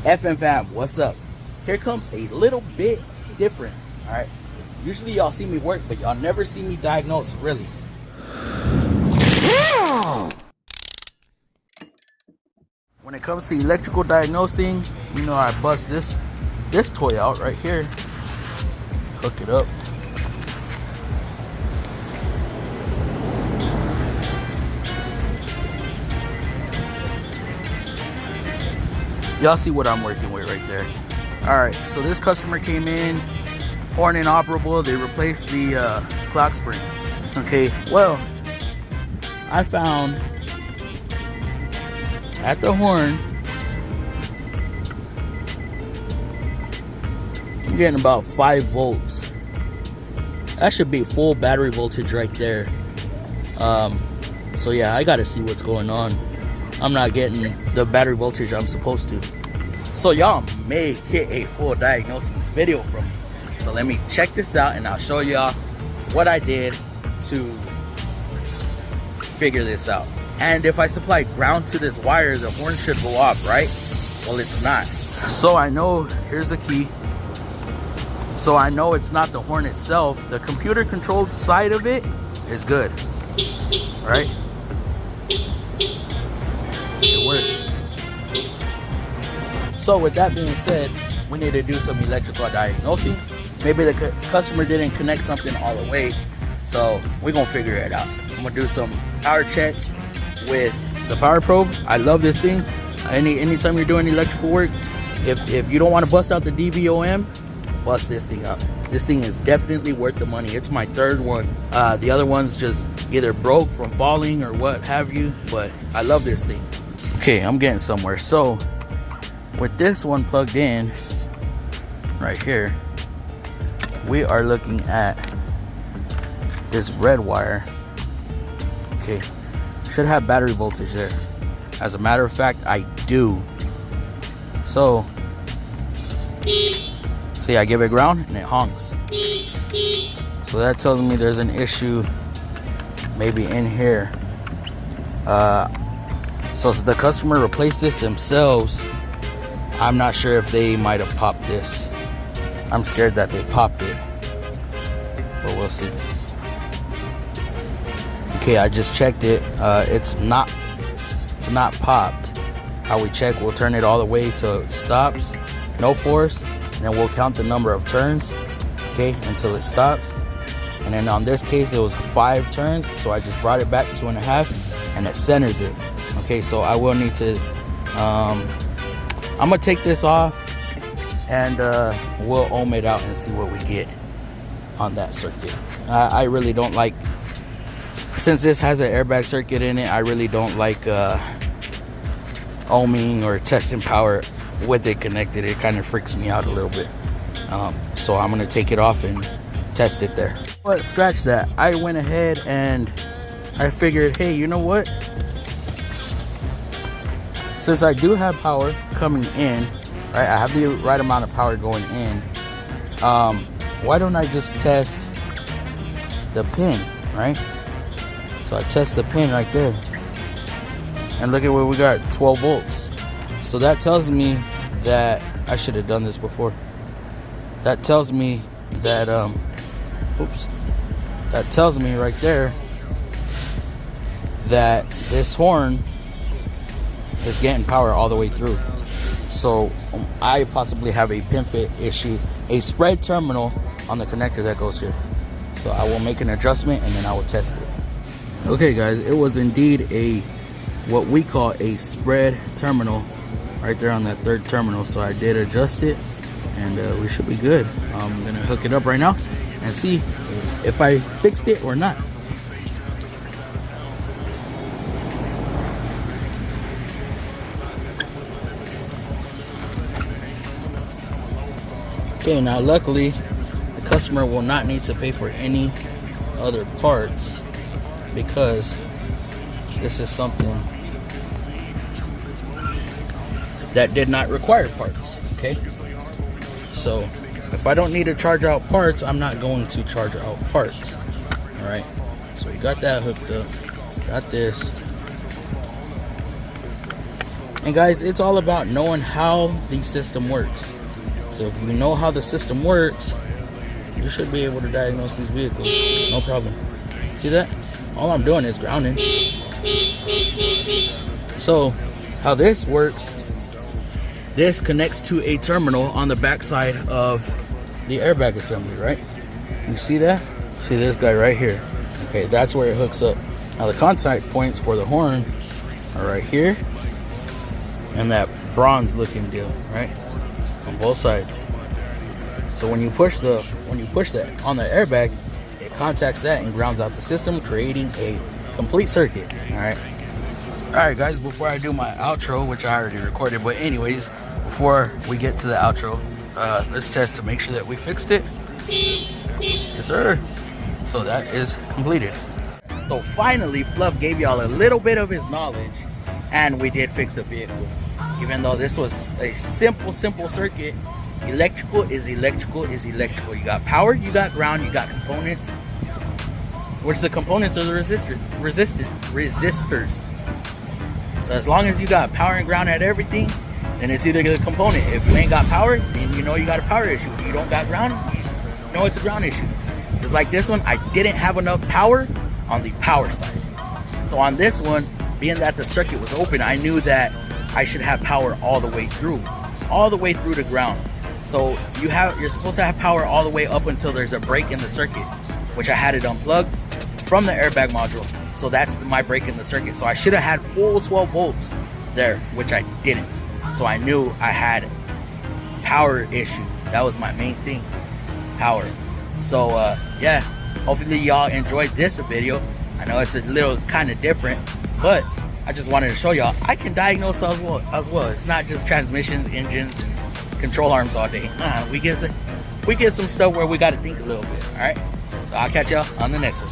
FM fam, what's up? Here comes a little bit different, all right? Usually y'all see me work, but y'all never see me diagnose, really. When it comes to electrical diagnosing, you know, I bust this toy out right here, hook it up. Y'all see what I'm working with right there. All right, so this customer came in, horn inoperable. They replaced the clock spring. Okay, well, I found at the horn, I'm getting about 5 volts. That should be full battery voltage right there. So yeah, I gotta see what's going on. I'm not getting the battery voltage I'm supposed to. So y'all may get a full diagnosing video from me. So let me check this out and I'll show y'all what I did to figure this out. And if I supply ground to this wire, the horn should go off, right? Well, it's not. So I know, here's the key. So I know it's not the horn itself. The computer controlled side of it is good, right? It works. So with that being said, we need to do some electrical diagnosing. Maybe the customer didn't connect something all the way, so we're gonna figure it out. I'm gonna do some power checks with the power probe. I love this thing. Anytime you're doing electrical work, if you don't want to bust out the DVOM, bust this thing out. This thing is definitely worth the money. It's my 3rd one. The other one's just either broke from falling or what have you, but I love this thing. Okay, I'm getting somewhere. So with this one plugged in right here, we are looking at this red wire. Okay, should have battery voltage there. As a matter of fact, I do. So see, I give it ground and it honks. So that tells me there's an issue maybe in here. So the customer replaced this themselves. I'm not sure if they might have popped this. I'm scared that they popped it, but we'll see. Okay, I just checked it. It's not popped. How we check, we'll turn it all the way till it stops, no force, and then we'll count the number of turns, okay, until it stops. And then on this case, it was 5 turns, so I just brought it back 2.5, and it centers it. Okay, so I will need to, I'm gonna take this off and we'll ohm it out and see what we get on that circuit. I really don't like, since this has an airbag circuit in it, I really don't like ohming or testing power with it connected. It kind of freaks me out a little bit. So I'm gonna take it off and test it there. But scratch that. I went ahead and I figured, hey, you know what? Since I do have power coming in, right? I have the right amount of power going in. Why don't I just test the pin, right? So I test the pin right there. And look at where we got 12 volts. So that tells me that I should have done this before. That tells me that, that tells me right there that this horn is getting power all the way through. So I possibly have a pin fit issue, a spread terminal on the connector that goes here. So I will make an adjustment and then I will test it. Okay guys, it was indeed what we call a spread terminal right there on that 3rd terminal. So I did adjust it and we should be good. I'm gonna hook it up right now and see if I fixed it or not. Okay, now luckily the customer will not need to pay for any other parts because this is something that did not require parts. Okay, so if I don't need to charge out parts, I'm not going to charge out parts. All right, so we got that hooked up, got this, And guys, it's all about knowing how the system works. So if you know how the system works, you should be able to diagnose these vehicles, no problem. See that? All I'm doing is grounding. So how this works, this connects to a terminal on the backside of the airbag assembly, right? You see that? See this guy right here. Okay, that's where it hooks up. Now the contact points for the horn are right here, and that bronze looking deal, right? On both sides. So when you push that on the airbag, it contacts that and grounds out the system, creating a complete circuit. Alright guys, before I do my outro, which I already recorded, but anyways, before we get to the outro, let's test to make sure that we fixed it. Yes sir. So that is completed. So finally, Fluff gave y'all a little bit of his knowledge, and we did fix a vehicle. Even though this was a simple circuit, electrical is electrical is electrical. You got power, you got ground, you got components, which the components are the resistors. So as long as you got power and ground at everything, then it's either the component. If you ain't got power, then you know you got a power issue. If you don't got ground, you know it's a ground issue. Just like this one, I didn't have enough power on the power side. So on this one, being that the circuit was open, I knew that I should have power all the way through the ground. So you're supposed to have power all the way up until there's a break in the circuit, which I had it unplugged from the airbag module. So that's my break in the circuit. So I should have had full 12 volts there, which I didn't. So I knew I had power issue. That was my main thing, power. So yeah, hopefully y'all enjoyed this video. I know it's a little kind of different, but I just wanted to show y'all I can diagnose as well. It's not just transmissions, engines, and control arms all day. We get some stuff where we got to think a little bit. All right, so I'll catch y'all on the next one.